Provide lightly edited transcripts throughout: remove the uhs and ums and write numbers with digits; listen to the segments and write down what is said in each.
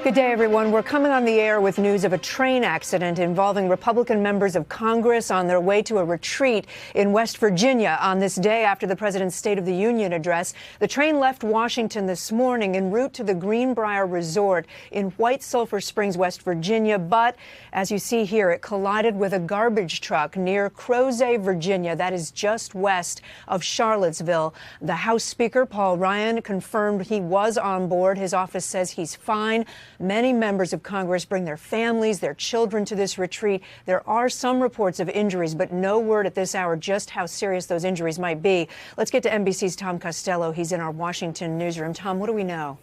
Good day, everyone. We're coming on the air with news of a train accident involving Republican members of Congress on their way to a retreat in West Virginia on this day after the president's State of the Union address. The train left Washington this morning en route to the Greenbrier Resort in White Sulphur Springs, West Virginia. But as you see here, it collided with a garbage truck near Crozet, Virginia. That is just west of Charlottesville. The House Speaker, Paul Ryan, confirmed he was on board. His office says he's fine. Many members of Congress bring their families, their children to this retreat. There are some reports of injuries, but no word at this hour just how serious those injuries might be. Let's get to NBC's Tom Costello. He's in our Washington newsroom. Tom, what do we know?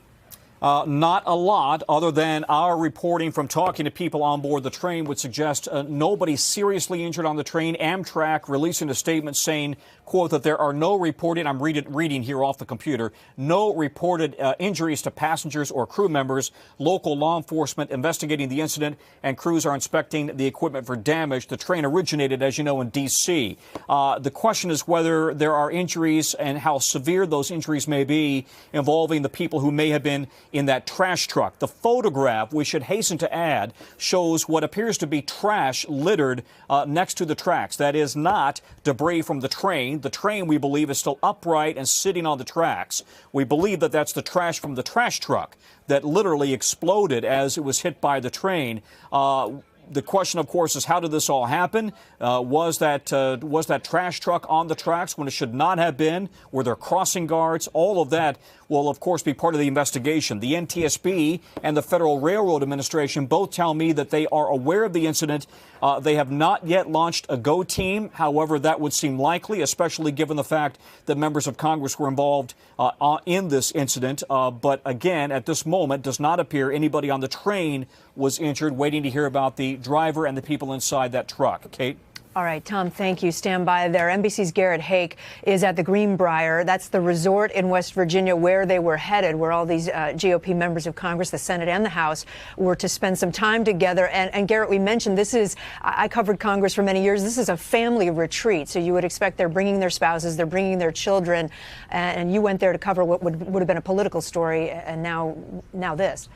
Not a lot, other than our reporting from talking to people on board the train would suggest nobody seriously injured on the train. Amtrak releasing a statement saying, quote, that there are no reported, I'm reading here off the computer, no reported injuries to passengers or crew members. Local law enforcement investigating the incident, and crews are inspecting the equipment for damage. The train originated, as you know, in D.C. The question is whether there are injuries and how severe those injuries may be involving the people who may have been in that trash truck. The photograph, we should hasten to add, shows what appears to be trash littered next to the tracks. That is not debris from the train. The train, we believe, is still upright and sitting on the tracks. We believe that that's the trash from the trash truck that literally exploded as it was hit by the train. The question, of course, is how did this all happen? Was that trash truck on the tracks when it should not have been? Were there crossing guards? All of that will, of course, be part of the investigation. The NTSB and the Federal Railroad Administration both tell me that they are aware of the incident. They have not yet launched a go team. However, that would seem likely, especially given the fact that members of Congress were involved in this incident. But again, at this moment, does not appear anybody on the train was injured. Waiting to hear about the driver and the people inside that truck. Kate? All right, Tom, thank you. Stand by there. NBC's Garrett Hake is at the Greenbrier. That's the resort in West Virginia where they were headed, where all these GOP members of Congress, the Senate and the House, were to spend some time together. And Garrett, we mentioned this is, I covered Congress for many years. This is a family retreat. So you would expect they're bringing their spouses, they're bringing their children. And you went there to cover what would have been a political story. And now this.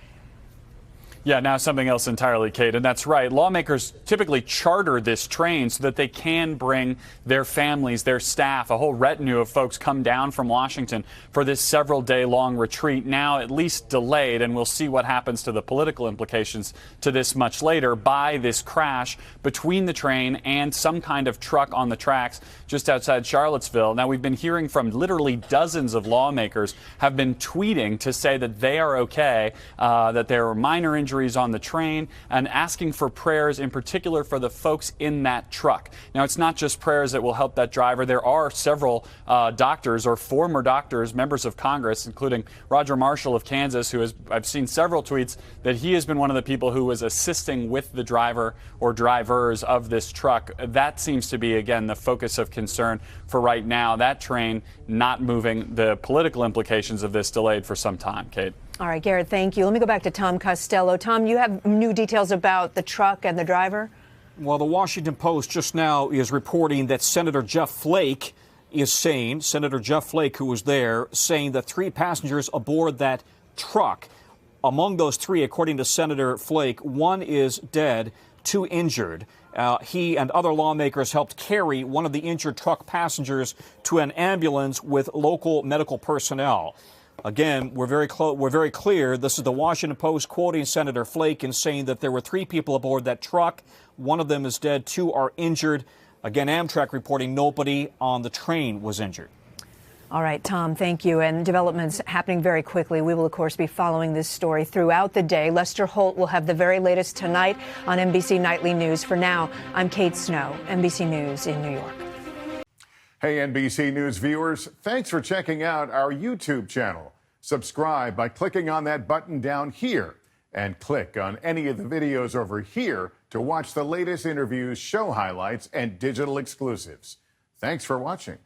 Yeah, now something else entirely, Kate. And that's right. Lawmakers typically charter this train so that they can bring their families, their staff, a whole retinue of folks come down from Washington for this several-day-long retreat, now at least delayed. And we'll see what happens to the political implications to this much later by this crash between the train and some kind of truck on the tracks just outside Charlottesville. Now, we've been hearing from literally dozens of lawmakers have been tweeting to say that they are okay, that there were minor injuries on the train, and asking for prayers in particular for the folks in that truck. Now, it's not just prayers that will help that driver. There are several doctors or former doctors, members of Congress, including Roger Marshall of Kansas, who has, I've seen several tweets that he has been one of the people who was assisting with the driver or drivers of this truck. That seems to be, again, the focus of concern for right now. That train not moving, the political implications of this delayed for some time. Kate. All right, Garrett, thank you. Let me go back to Tom Costello. Tom, you have new details about the truck and the driver? Well, the Washington Post just now is reporting that Senator Jeff Flake is saying, Senator Jeff Flake, who was there, saying that 3 passengers aboard that truck. Among those 3, according to Senator Flake, 1 is dead, 2 injured. He and other lawmakers helped carry one of the injured truck passengers to an ambulance with local medical personnel. Again, we're very clear. This is the Washington Post quoting Senator Flake and saying that there were 3 people aboard that truck. 1 of them is dead, 2 are injured. Again, Amtrak reporting nobody on the train was injured. All right, Tom, thank you. And developments happening very quickly. We will, of course, be following this story throughout the day. Lester Holt will have the very latest tonight on NBC Nightly News. For now, I'm Kate Snow, NBC News in New York. Hey, NBC News viewers, thanks for checking out our YouTube channel. Subscribe by clicking on that button down here and click on any of the videos over here to watch the latest interviews, show highlights, and digital exclusives. Thanks for watching.